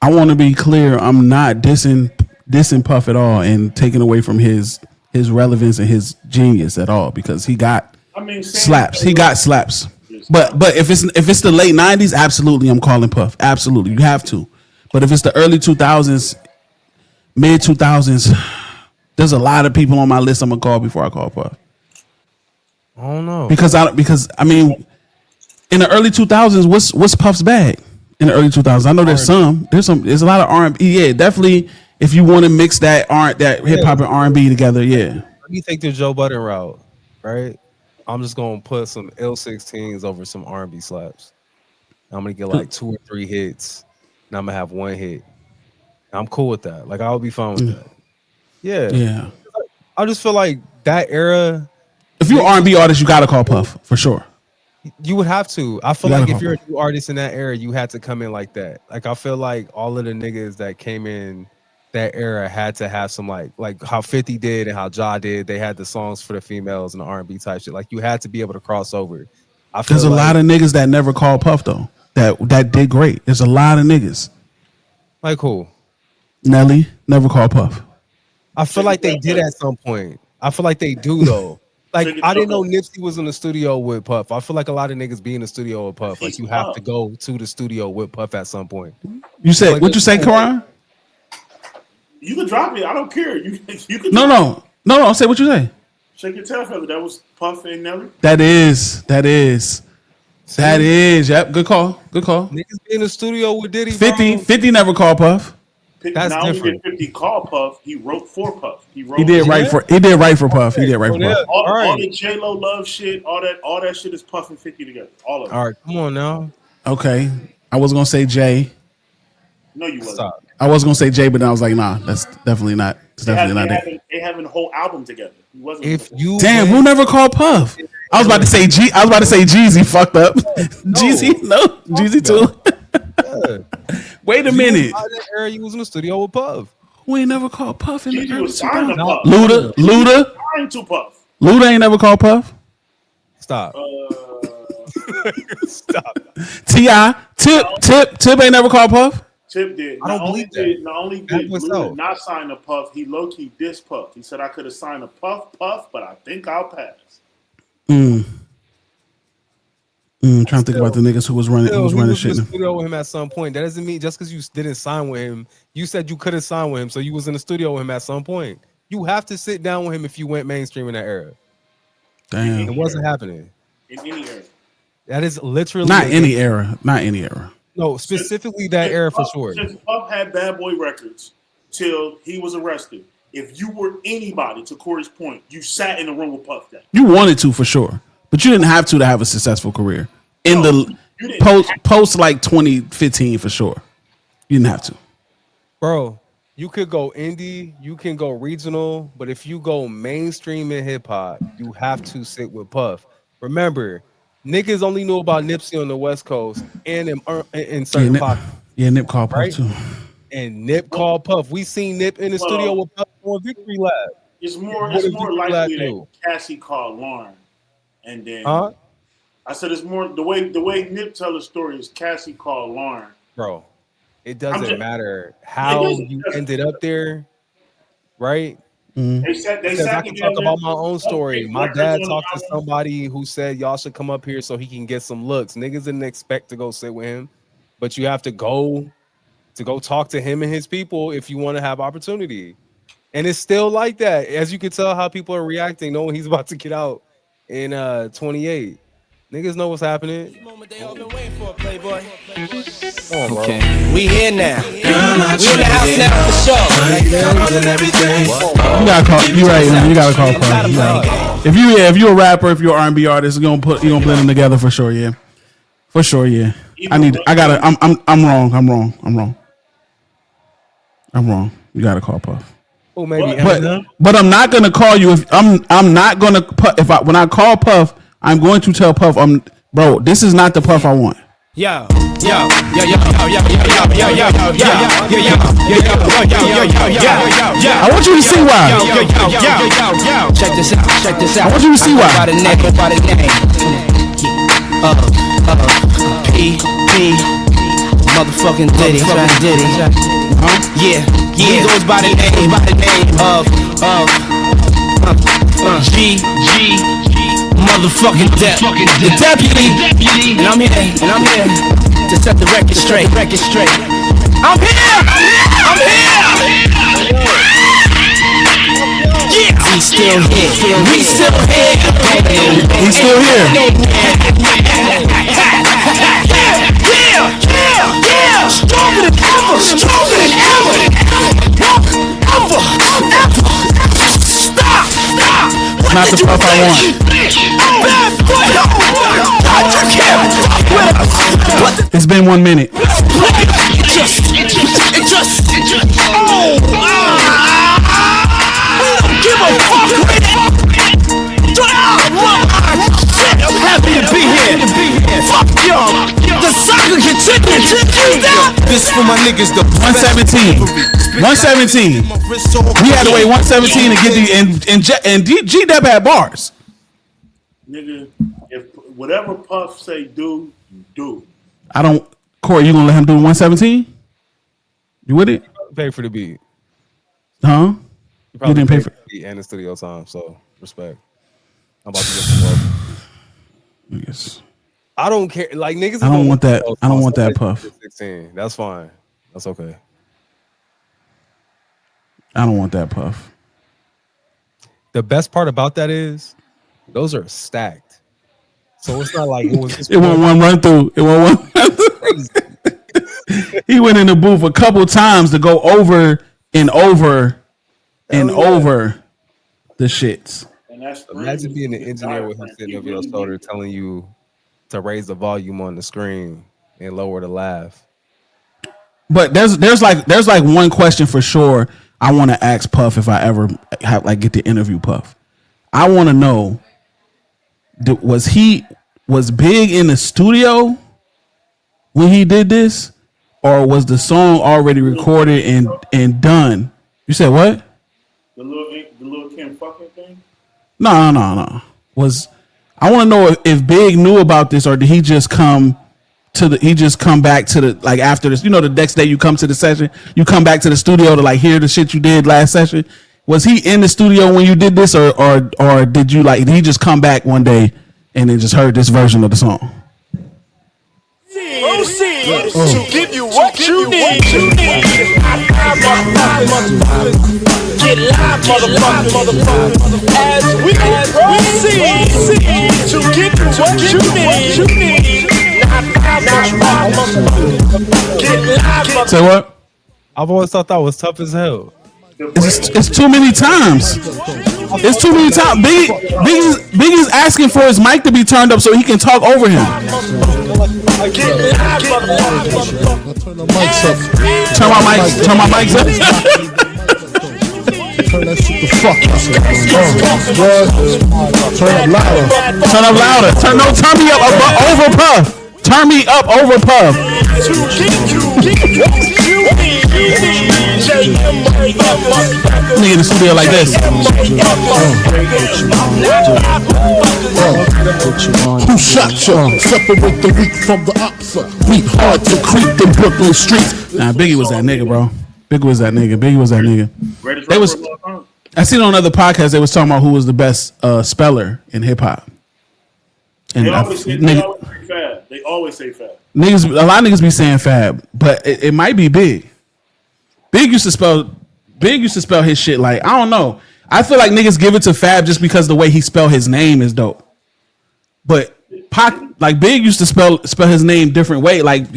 I want to be clear. I'm not dissing Puff at all and taking away from his relevance and his genius at all because he got slaps. He got slaps. But if it's the late '90s, absolutely, I'm calling Puff. Absolutely, you have to. But if it's the early 2000s, mid 2000s, there's a lot of people on my list I'm gonna call before I call Puff. I don't know because I mean, in the early 2000s, what's Puff's bag? In the early 2000s, I know there's a lot of R&B. Yeah, definitely. If you want to mix that hip hop and R&B together, yeah. Let me take the Joe Budden route, right? I'm just gonna put some L16s over some R&B slaps. I'm gonna get like 2 or 3 hits, and I'm gonna have 1 hit. I'm cool with that. Like I'll be fine with that. Yeah. I just feel like that era. If you're an R&B artist, you gotta call Puff for sure. You would have to. I feel like if you're a new artist in that era, you had to come in like that. Like I feel like all of the niggas that came in that era had to have some like how 50 did and how Ja did. They had the songs for the females and the R&B type shit. Like you had to be able to cross over. There's a lot of niggas that never called Puff though. That did great. There's a lot of niggas. Like who? Nelly never called Puff. I feel like they did at some point. I feel like they do though. Like I didn't know Nipsey was in the studio with Puff. I feel like a lot of niggas be in the studio with Puff. Like you have to go to the studio with Puff at some point. You said like, what you say, Karan? You can drop it. I don't care. You can. No. Say what you say. Shake your tail feather. That was Puff and Nelly. That is. Yep. Good call. Niggas be in the studio with Diddy. 50 never called Puff. That's not different. Only did 50 call Puff, he wrote for Puff. He did write for Puff. He did write for Puff. All the J-Lo love shit, all that shit is Puff and 50 together. All of it. All right, come on now. Okay. I was gonna say Jay. No, you wasn't. Stop. I was gonna say Jay, but then I was like, nah, that's definitely not. It's definitely not it. They having a whole album together. He wasn't. Damn, who never called Puff? I was about to say Jeezy fucked up. Jeezy, no, Jeezy too. Wait a minute. That era you was in the studio with Puff. Who ain't never called Puff in the early 2000s? Luda. Signed to Puff. Luda ain't never called Puff. Stop. Stop. T.I. Tip ain't never called Puff. Tip did. I don't believe that. Not only did Luda not sign a Puff, he low-key dissed Puff. He said, I could have signed a Puff, but I think I'll pass. Trying to think about the niggas who was running shit. In the studio with him at some point. That doesn't mean just because you didn't sign with him, you said you could have signed with him, so you was in the studio with him at some point. You have to sit down with him if you went mainstream in that era. Damn, it wasn't happening in any era. That is literally not any era. No, specifically that era for sure. Since Puff had Bad Boy Records till he was arrested. If you were anybody, to Corey's point, you sat in the room with Puff. You wanted to for sure. But you didn't have to have a successful career in the post like 2015 for sure. You didn't have to, bro. You could go indie, you can go regional, but if you go mainstream in hip hop, you have to sit with Puff. Remember, niggas only knew about Nipsey on the West Coast and in certain pockets. Yeah, Nip called Puff too. And Nip called Puff. We seen Nip in the studio with Puff on Victory Lab. It's more likely that Cassie called Lauren. And then I said it's more the way Nip tell the story is Cassie called Lauren. Bro, it doesn't matter how you ended up there, right? Mm-hmm. I can talk about my own story. My dad talked to somebody who said y'all should come up here so he can get some looks. Niggas didn't expect to go sit with him, but you have to go talk to him and his people if you want to have opportunity. And it's still like that. As you can tell how people are reacting, knowing he's about to get out in 28. Niggas know what's happening. Okay, we here now. We in the house now for sure. You gotta call. You right, man. You gotta call. If you a rapper, if you're an R&B artist, you gonna blend them together for sure. Yeah, for sure. Yeah. I'm wrong. You gotta call Puff. Oh, maybe. But I'm not gonna call you if I'm not gonna when I call Puff, I'm going to tell Puff, bro, this is not the Puff I want. I want you to see why. Check this out. I want you to see why. P motherfucking Diddy. Yeah, he goes by the name of G, motherfucking the deputy. And I'm here to set the record straight. I'm here. Yeah, he's still here. He's still here. Yeah. Stronger than ever. Stop. Not the puff I want. It's been 1 minute. It just. Give a fuck. I'm happy to be here. Fuck y'all. The saga continues. This for my niggas. The 117. We had to wait 117 to get the and G-Dep had bars. Nigga, if whatever Puff say do. I don't. Corey, you gonna let him do 117? You with it? Pay for the beat. Huh? You didn't pay for the beat and the studio time, so respect. I'm about to get some love. Yes. I don't care. Like niggas. I don't want that. I don't want that Puff. 16. That's fine. That's okay. I don't want that Puff. The best part about that is those are stacked. So it's not like it was. It won't one run through. He went in the booth a couple times to go over and over over the shits. And that's imagine being an engineer with him sitting over your shoulder telling you to raise the volume on the screen and lower the laugh. But there's like one question for sure I want to ask Puff if I ever get to interview Puff. I want to know, was Big in the studio when he did this, or was the song already recorded and done? You said what? The little Kim fucking thing? No. I want to know if Big knew about this, or did he just come back to the, like, after this, the next day you come to the session, you come back to the studio to like hear the shit you did last session. Was he in the studio when you did this, or did he just come back one day and then just heard this version of the song? Proceed to give you what you need. Get live, motherfucker. As we proceed to give you what you need. Get live, Say what? I've always thought that was tough as hell. It's too many times. It's too many times. Biggie's asking for his mic to be turned up so he can talk over him. Turn my mics up. Turn that shit the fuck up. Turn up louder. Turn me up over Puff. Turn me up over Puff. Nigga in the studio like this. Who shot you? Separate the weak from the opsa. We hard to creep the Brooklyn streets. Nah, Biggie was that nigga, bro. Biggie was that nigga. I seen on other podcasts they was talking about who was the best speller in hip hop. And they always say Fab. They always say Fab. Niggas, a lot of niggas be saying Fab, but it might be Big. Big used to spell his shit like, I don't know. I feel like niggas give it to Fab just because the way he spell his name is dope. But Big used to spell his name different way. Like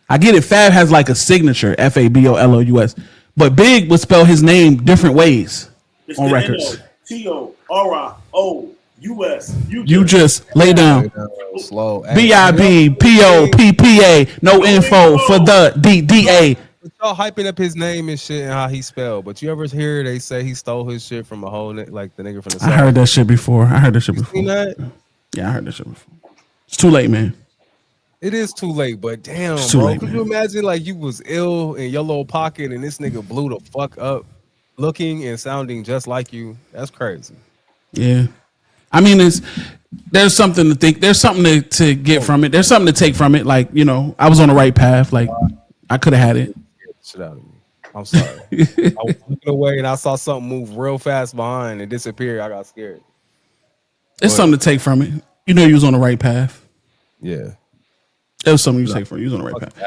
I get it. Fab has like a signature, Fabolous, but Big would spell his name different ways on records. T-O-R-I-O-U-S. You just lay down. Slow. B-I-B-P-O-P-P-A. No info for the D-D-A. Y'all hyping up his name and shit and how he spelled, but you ever hear they say he stole his shit from a whole like the nigga from the South? I heard that shit before. Seen that? Yeah, I heard that shit before. It's too late, man. It is too late, but damn, too bro. Late, could man. you imagine like you was ill in your little pocket and this nigga blew the fuck up looking and sounding just like you? That's crazy. Yeah. I mean, there's something to think. There's something to get from it. There's something to take from it. Like, you know, I was on the right path. Like, I could have had it. Shit out of me. I'm sorry. I was looking away and I saw something move real fast behind and disappear. I got scared. There's something to take from it. You know, you was on the right path. Yeah. There was something you take from it. You was on the right path.